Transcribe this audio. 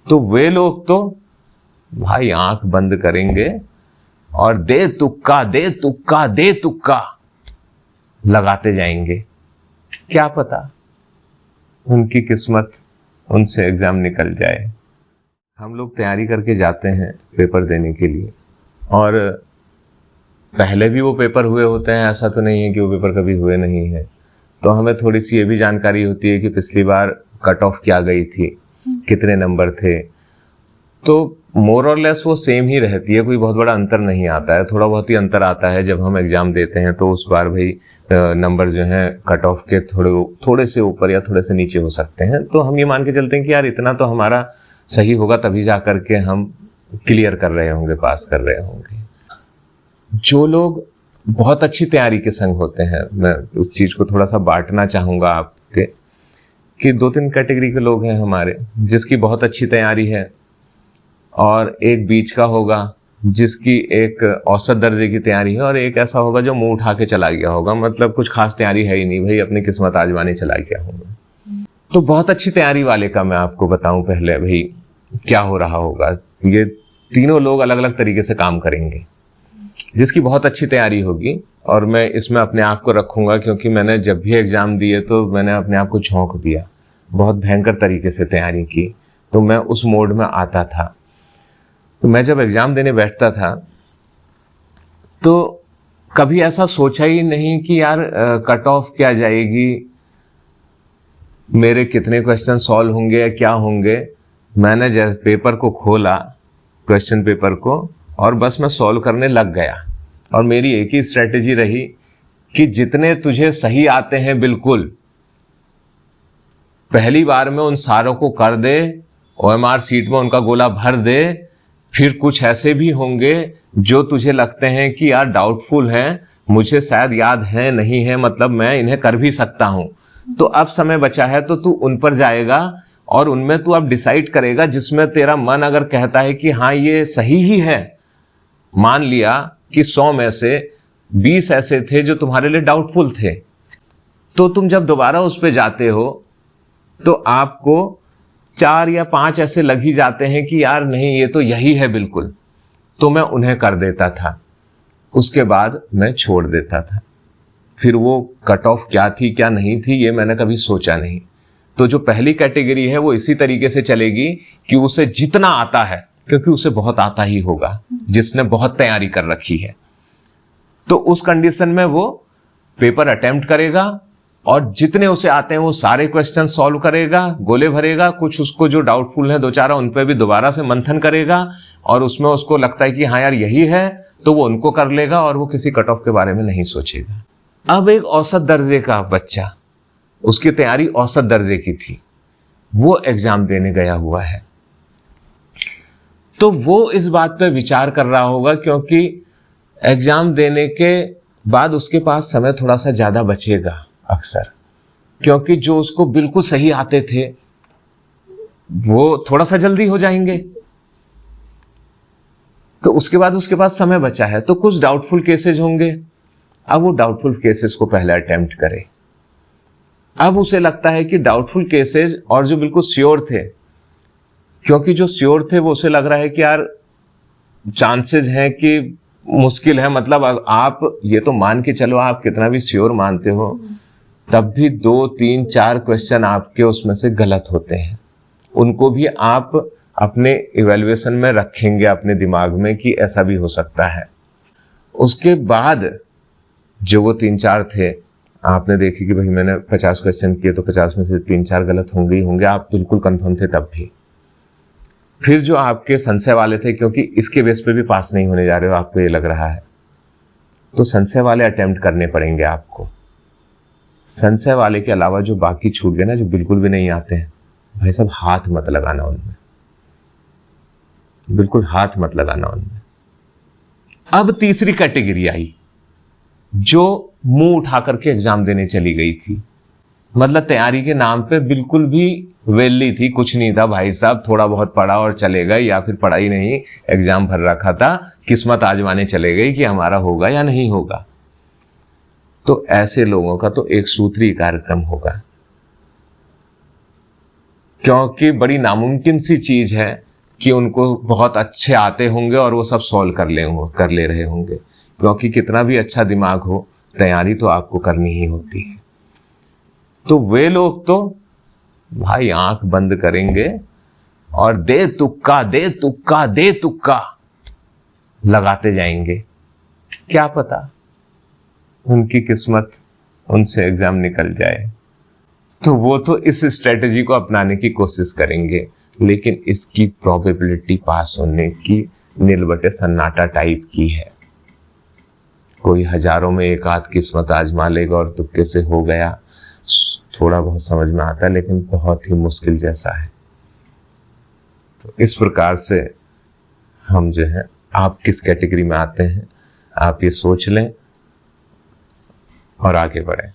तो वे लोग तो भाई आंख बंद करेंगे और दे तुक्का दे तुक्का दे तुक्का लगाते जाएंगे। क्या पता उनकी किस्मत उनसे एग्जाम निकल जाए। हम लोग तैयारी करके जाते हैं पेपर देने के लिए, और पहले भी वो पेपर हुए होते हैं, ऐसा तो नहीं है कि वो पेपर कभी हुए नहीं है। तो हमें थोड़ी सी ये भी जानकारी होती है कि पिछली बार कट ऑफ क्या गई थी, कितने नंबर थे। तो मोर और लेस वो सेम ही रहती है, कोई बहुत बड़ा अंतर नहीं आता है। थोड़ा बहुत ही अंतर आता है जब हम एग्जाम देते हैं, तो उस बार भाई नंबर जो है कट ऑफ के थोड़े से ऊपर या थोड़े से नीचे हो सकते हैं। तो हम ये मान के चलते हैं कि यार इतना तो हमारा सही होगा, तभी जा करके हम क्लियर कर रहे होंगे, पास कर रहे होंगे। जो लोग बहुत अच्छी तैयारी के संग होते हैं, मैं उस चीज को थोड़ा सा बांटना चाहूंगा आपके, कि 2-3 कैटेगरी के लोग हैं हमारे, जिसकी बहुत अच्छी तैयारी है, और एक बीच का होगा जिसकी एक औसत दर्जे की तैयारी है, और एक ऐसा होगा जो मुंह उठा के चला गया होगा, मतलब कुछ खास तैयारी है ही नहीं, भाई अपनी किस्मत आजमाने चला गया होगा। तो बहुत अच्छी तैयारी वाले का मैं आपको बताऊं पहले भाई क्या हो रहा होगा। ये तीनों लोग अलग अलग तरीके से काम करेंगे। जिसकी बहुत अच्छी तैयारी होगी, और मैं इसमें अपने आप को रखूंगा क्योंकि मैंने जब भी एग्जाम दिए तो मैंने अपने आप को झोंक दिया, बहुत भयंकर तरीके से तैयारी की, तो मैं उस मोड में आता था। तो मैं जब एग्जाम देने बैठता था तो कभी ऐसा सोचा ही नहीं कि यार कट ऑफ क्या जाएगी, मेरे कितने क्वेश्चन सॉल्व होंगे या क्या होंगे। मैंने जैसे पेपर को खोला, क्वेश्चन पेपर को, और बस मैं सॉल्व करने लग गया। और मेरी एक ही स्ट्रेटेजी रही कि जितने तुझे सही आते हैं बिल्कुल पहली बार में उन सारों को कर दे, ओएमआर सीट में उनका गोला भर दे। फिर कुछ ऐसे भी होंगे जो तुझे लगते हैं कि यार डाउटफुल हैं, मुझे शायद याद है नहीं है, मतलब मैं इन्हें कर भी सकता हूं, तो अब समय बचा है तो तू उन पर जाएगा और उनमें तू अब डिसाइड करेगा जिसमें तेरा मन अगर कहता है कि हाँ ये सही ही है। मान लिया कि 100 में से 20 ऐसे थे जो तुम्हारे लिए डाउटफुल थे, तो तुम जब दोबारा उस पर जाते हो तो आपको 4 या 5 ऐसे लग ही जाते हैं कि यार नहीं ये तो यही है बिल्कुल, तो मैं उन्हें कर देता था। उसके बाद मैं छोड़ देता था। फिर वो कट ऑफ क्या थी क्या नहीं थी ये मैंने कभी सोचा नहीं। तो जो पहली कैटेगरी है वो इसी तरीके से चलेगी कि उसे जितना आता है, क्योंकि उसे बहुत आता ही होगा जिसने बहुत तैयारी कर रखी है, तो उस कंडीशन में वो पेपर अटेम्प्ट करेगा और जितने उसे आते हैं वो सारे क्वेश्चन सॉल्व करेगा, गोले भरेगा। कुछ उसको जो डाउटफुल है 2-4 उन पर भी दोबारा से मंथन करेगा, और उसमें उसको लगता है कि हाँ यार यही है तो वो उनको कर लेगा, और वो किसी कट ऑफ के बारे में नहीं सोचेगा। अब एक औसत दर्जे का बच्चा, उसकी तैयारी औसत दर्जे की थी, वो एग्जाम देने गया हुआ है, तो वो इस बात पे विचार कर रहा होगा क्योंकि एग्जाम देने के बाद उसके पास समय थोड़ा सा ज्यादा बचेगा अक्सर, क्योंकि जो उसको बिल्कुल सही आते थे वो थोड़ा सा जल्दी हो जाएंगे, तो उसके बाद उसके पास समय बचा है। तो कुछ डाउटफुल केसेस होंगे, अब वो डाउटफुल केसेस को पहले अटेम्प्ट करे। अब उसे लगता है कि डाउटफुल केसेस और जो बिल्कुल श्योर थे, क्योंकि जो श्योर थे वो उसे लग रहा है कि यार चांसेस हैं कि मुश्किल है, मतलब आप ये तो मान के चलो आप कितना भी श्योर मानते हो तब भी 2, 3, 4 क्वेश्चन आपके उसमें से गलत होते हैं। उनको भी आप अपने इवैल्यूएशन में रखेंगे अपने दिमाग में कि ऐसा भी हो सकता है। उसके बाद जो वो 3-4 थे, आपने देखे कि भाई मैंने 50 क्वेश्चन किए तो 50 में से 3-4 गलत होंगे ही होंगे, आप बिल्कुल कंफर्म थे तब भी। फिर जो आपके संशय वाले थे, क्योंकि इसके बेस पे भी पास नहीं होने जा रहे हो आपको ये लग रहा है, तो संशय वाले अटेम्प्ट करने पड़ेंगे आपको। संशय वाले के अलावा जो बाकी छूट गए ना, जो बिल्कुल भी नहीं आते हैं, भाई साहब हाथ मत लगाना उनमें, बिल्कुल हाथ मत लगाना उनमें। अब तीसरी कैटेगरी आई जो मुंह उठा करके एग्जाम देने चली गई थी, मतलब तैयारी के नाम पे बिल्कुल भी वेली थी, कुछ नहीं था भाई साहब, थोड़ा बहुत पढ़ा और चले गए, या फिर पढ़ाई नहीं, एग्जाम भर रखा था, किस्मत आजमाने चले गई कि हमारा होगा या नहीं होगा। तो ऐसे लोगों का तो एक सूत्री कार्यक्रम होगा। क्योंकि बड़ी नामुमकिन सी चीज है कि उनको बहुत अच्छे आते होंगे और वो सब सॉल्व कर ले रहे होंगे, क्योंकि कितना भी अच्छा दिमाग हो, तैयारी तो आपको करनी ही होती है। तो वे लोग तो भाई आंख बंद करेंगे और दे तुक्का दे तुक्का दे तुक्का लगाते जाएंगे। क्या पता उनकी किस्मत उनसे एग्जाम निकल जाए, तो वो तो इस स्ट्रेटेजी को अपनाने की कोशिश करेंगे, लेकिन इसकी प्रोबेबिलिटी पास होने की नील बटे सन्नाटा टाइप की है। कोई हजारों में एक आध किस्मत आजमा लेगा और तुक्के से हो गया, थोड़ा बहुत समझ में आता है, लेकिन बहुत ही मुश्किल जैसा है। तो इस प्रकार से हम जो है, आप किस कैटेगरी में आते हैं आप ये सोच लें और आगे बढ़ें।